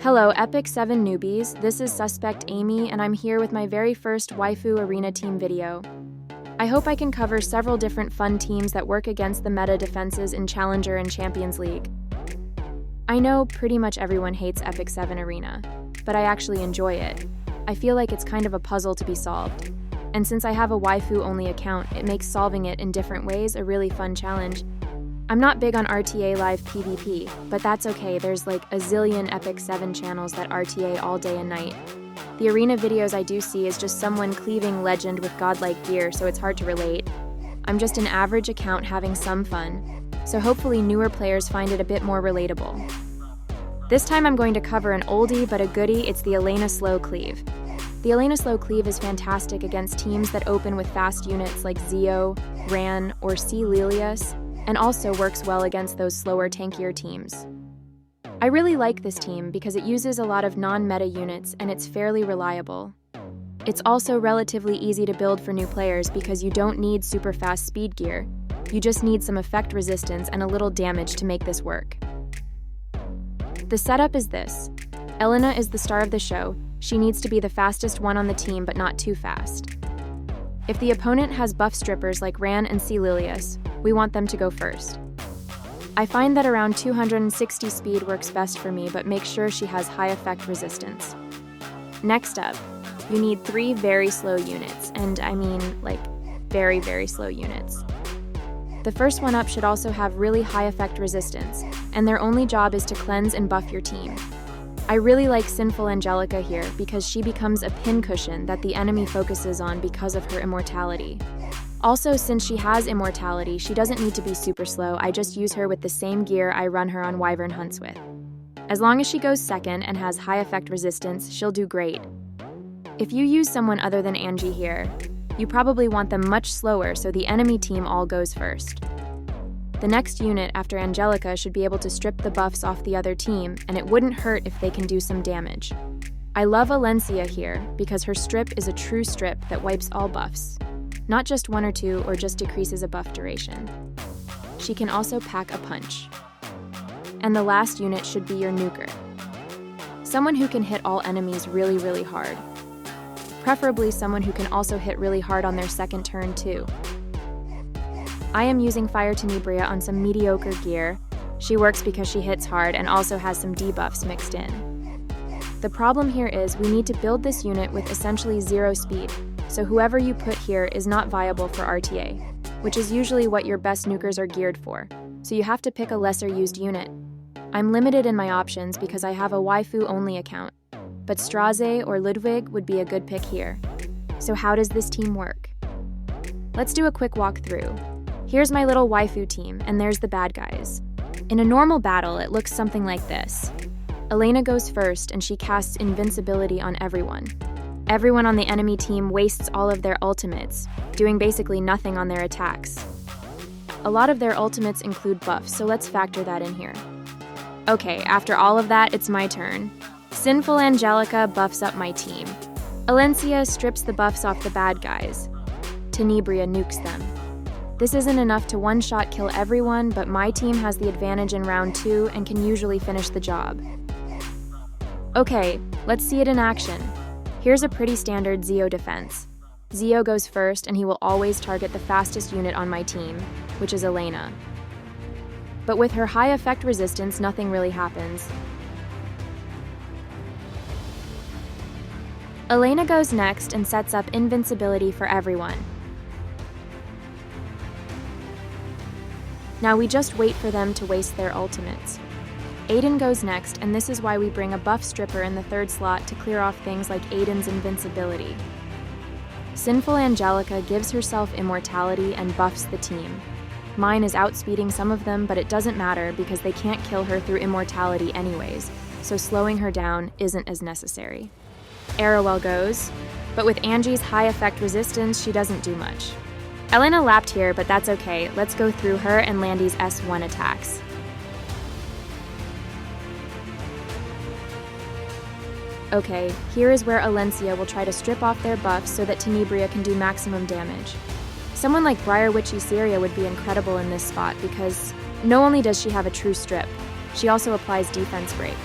Hello, Epic 7 newbies. This is Suspect Amy, and I'm here with my very first Waifu Arena team video. I hope I can cover several different fun teams that work against the meta defenses in Challenger and Champions League. I know pretty much everyone hates Epic 7 Arena, but I actually enjoy it. I feel like it's kind of a puzzle to be solved. And since I have a Waifu-only account, it makes solving it in different ways a really fun challenge. I'm not big on RTA Live PvP, but that's okay, there's like a zillion Epic 7 channels that RTA all day and night. The arena videos I do see is just someone cleaving legend with godlike gear, so it's hard to relate. I'm just an average account having some fun, so hopefully newer players find it a bit more relatable. This time I'm going to cover an oldie but a goodie. It's the Elena Slow Cleave. The Elena Slow Cleave is fantastic against teams that open with fast units like Zio, Ran, or C. Lilius, and also works well against those slower, tankier teams. I really like this team because it uses a lot of non-meta units and it's fairly reliable. It's also relatively easy to build for new players because you don't need super fast speed gear. You just need some effect resistance and a little damage to make this work. The setup is this. Elena is the star of the show. She needs to be the fastest one on the team, but not too fast. If the opponent has buff strippers like Ran and C. Lilius, we want them to go first. I find that around 260 speed works best for me, but make sure she has high effect resistance. Next up, you need 3 very slow units, and I mean like very, very slow units. The first one up should also have really high effect resistance, and their only job is to cleanse and buff your team. I really like Sinful Angelica here because she becomes a pincushion that the enemy focuses on because of her immortality. Also, since she has immortality, she doesn't need to be super slow. I just use her with the same gear I run her on Wyvern hunts with. As long as she goes second and has high effect resistance, she'll do great. If you use someone other than Angie here, you probably want them much slower so the enemy team all goes first. The next unit after Angelica should be able to strip the buffs off the other team, and it wouldn't hurt if they can do some damage. I love Alencia here because her strip is a true strip that wipes all buffs, not just 1 or 2 or just decreases a buff duration. She can also pack a punch. And the last unit should be your nuker. Someone who can hit all enemies really, really hard. Preferably someone who can also hit really hard on their second turn too. I am using Fire Tenebria on some mediocre gear. She works because she hits hard and also has some debuffs mixed in. The problem here is we need to build this unit with essentially 0 speed, so whoever you put here is not viable for RTA, which is usually what your best nukers are geared for, so you have to pick a lesser used unit. I'm limited in my options because I have a Waifu-only account, but Straze or Ludwig would be a good pick here. So how does this team work? Let's do a quick walkthrough. Here's my little Waifu team, and there's the bad guys. In a normal battle, it looks something like this. Elena goes first, and she casts invincibility on everyone. Everyone on the enemy team wastes all of their ultimates, doing basically nothing on their attacks. A lot of their ultimates include buffs, so let's factor that in here. Okay, after all of that, it's my turn. Sinful Angelica buffs up my team. Alencia strips the buffs off the bad guys. Tenebria nukes them. This isn't enough to one-shot kill everyone, but my team has the advantage in round 2 and can usually finish the job. Okay, let's see it in action. Here's a pretty standard Zio defense. Zio goes first and he will always target the fastest unit on my team, which is Elena. But with her high effect resistance, nothing really happens. Elena goes next and sets up invincibility for everyone. Now we just wait for them to waste their ultimates. Aiden goes next, and this is why we bring a buff stripper in the 3rd slot to clear off things like Aiden's invincibility. Sinful Angelica gives herself immortality and buffs the team. Mine is outspeeding some of them, but it doesn't matter because they can't kill her through immortality anyways, so slowing her down isn't as necessary. Arrowell goes, but with Angie's high effect resistance, she doesn't do much. Elena lapped here, but that's okay. Let's go through her and Landy's S1 attacks. Okay, here is where Alencia will try to strip off their buffs so that Tenebria can do maximum damage. Someone like Briar Witchy Syria would be incredible in this spot because not only does she have a true strip, she also applies defense break.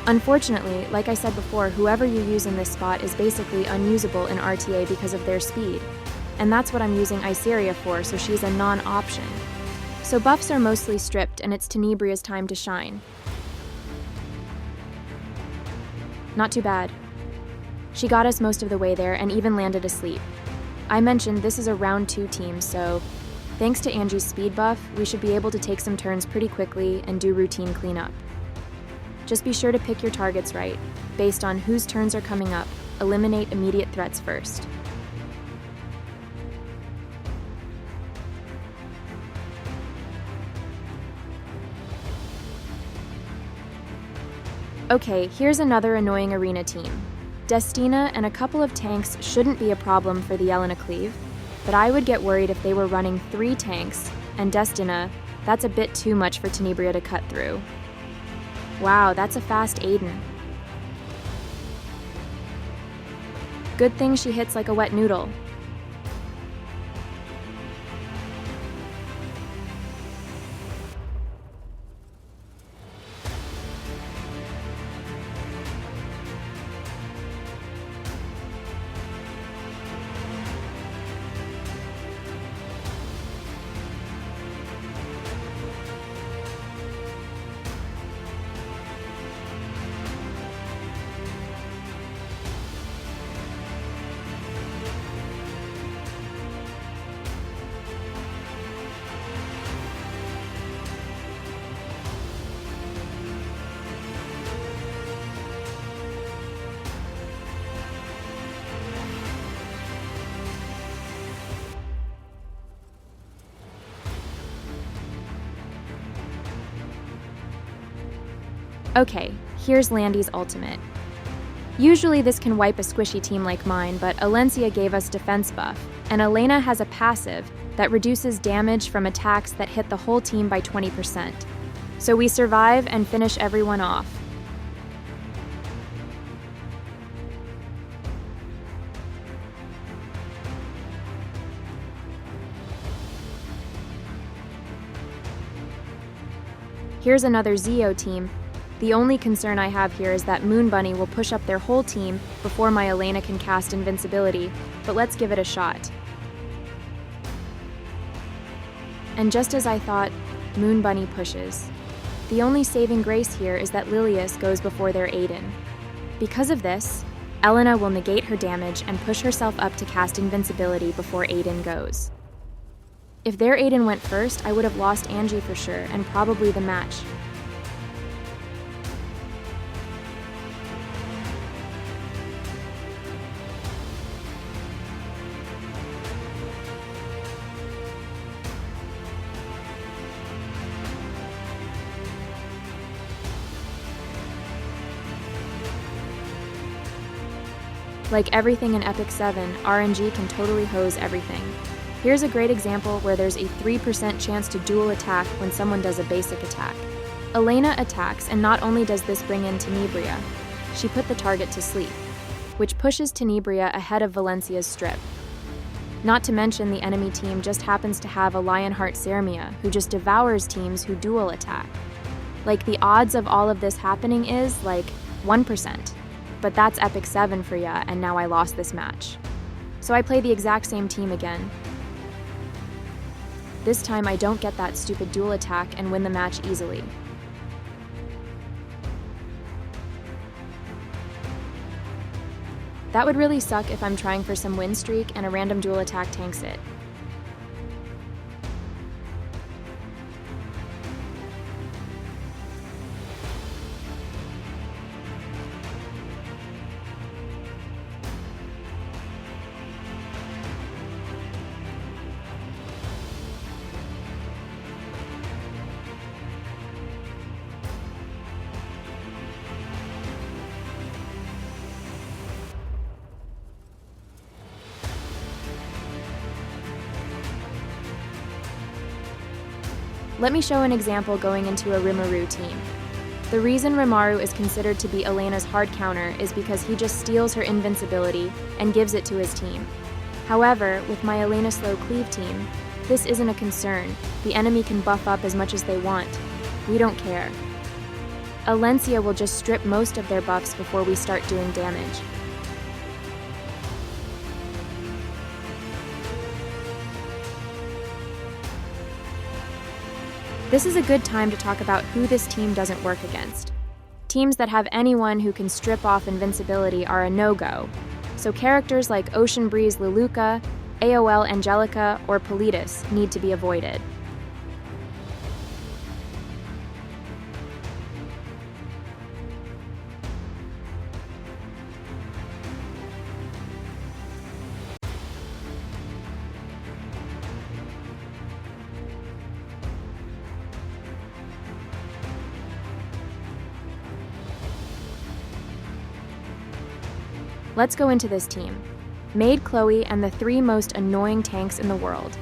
Unfortunately, like I said before, whoever you use in this spot is basically unusable in RTA because of their speed. And that's what I'm using Iceria for, so she's a non-option. So buffs are mostly stripped, and it's Tenebria's time to shine. Not too bad. She got us most of the way there and even landed asleep. I mentioned this is a round 2 team, so thanks to Angie's speed buff, we should be able to take some turns pretty quickly and do routine cleanup. Just be sure to pick your targets right, based on whose turns are coming up. Eliminate immediate threats first. Okay, here's another annoying arena team. Destina and a couple of tanks shouldn't be a problem for the Elena Cleave, but I would get worried if they were running 3 tanks, and Destina, that's a bit too much for Tenebria to cut through. Wow, that's a fast Aiden. Good thing she hits like a wet noodle. Okay, here's Landy's ultimate. Usually this can wipe a squishy team like mine, but Alencia gave us defense buff, and Elena has a passive that reduces damage from attacks that hit the whole team by 20%. So we survive and finish everyone off. Here's another Zeo team. The only concern I have here is that Moon Bunny will push up their whole team before my Elena can cast invincibility, but let's give it a shot. And just as I thought, Moon Bunny pushes. The only saving grace here is that Lilius goes before their Aiden. Because of this, Elena will negate her damage and push herself up to cast invincibility before Aiden goes. If their Aiden went first, I would have lost Angie for sure, and probably the match. Like everything in Epic 7, RNG can totally hose everything. Here's a great example where there's a 3% chance to dual attack when someone does a basic attack. Elena attacks, and not only does this bring in Tenebria, she put the target to sleep, which pushes Tenebria ahead of Valencia's strip. Not to mention the enemy team just happens to have a Lionheart Ceremia, who just devours teams who dual attack. Like, the odds of all of this happening is, like, 1%. But that's Epic 7 for ya, and now I lost this match. So I play the exact same team again. This time I don't get that stupid dual attack and win the match easily. That would really suck if I'm trying for some win streak and a random dual attack tanks it. Let me show an example going into a Rimuru team. The reason Rimaru is considered to be Elena's hard counter is because he just steals her invincibility and gives it to his team. However, with my Elena Slow Cleave team, this isn't a concern. The enemy can buff up as much as they want. We don't care. Alencia will just strip most of their buffs before we start doing damage. This is a good time to talk about who this team doesn't work against. Teams that have anyone who can strip off invincibility are a no-go, so characters like Ocean Breeze Leluca, AOL Angelica, or Politis need to be avoided. Let's go into this team. Maid Chloe and the 3 most annoying tanks in the world.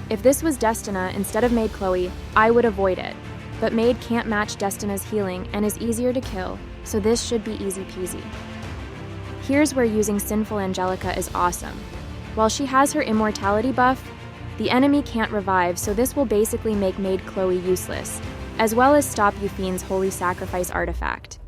If this was Destina instead of Maid Chloe, I would avoid it. But Maid can't match Destina's healing and is easier to kill, so this should be easy peasy. Here's where using Sinful Angelica is awesome. While she has her immortality buff, the enemy can't revive, so this will basically make Maid Chloe useless, as well as stop Yufein's Holy Sacrifice artifact.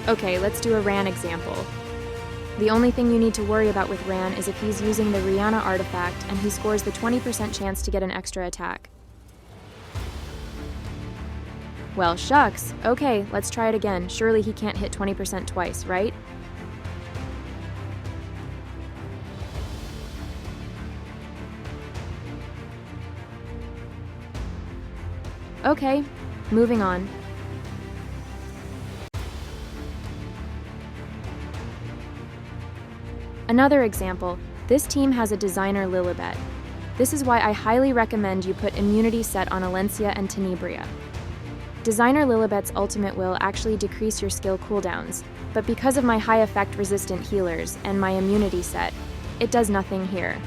Okay, let's do a Ran example. The only thing you need to worry about with Ran is if he's using the Rihanna artifact and he scores the 20% chance to get an extra attack. Well, shucks. Okay, let's try it again. Surely he can't hit 20% twice, right? Okay, moving on. Another example, this team has a designer Lilibet. This is why I highly recommend you put immunity set on Alencia and Tenebria. Designer Lilibet's ultimate will actually decrease your skill cooldowns, but because of my high effect resistant healers and my immunity set, it does nothing here.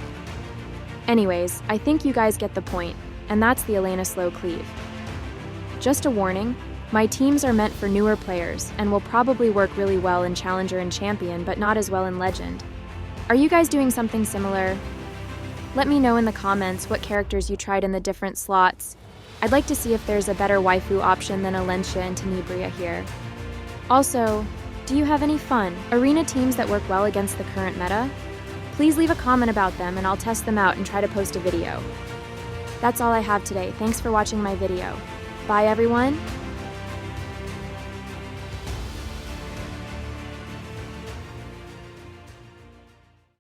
Anyways, I think you guys get the point, and that's the Elena Slow Cleave. Just a warning, my teams are meant for newer players and will probably work really well in Challenger and Champion, but not as well in Legend. Are you guys doing something similar? Let me know in the comments what characters you tried in the different slots. I'd like to see if there's a better waifu option than Alencia and Tenebria here. Also, do you have any fun arena teams that work well against the current meta? Please leave a comment about them and I'll test them out and try to post a video. That's all I have today. Thanks for watching my video. Bye everyone.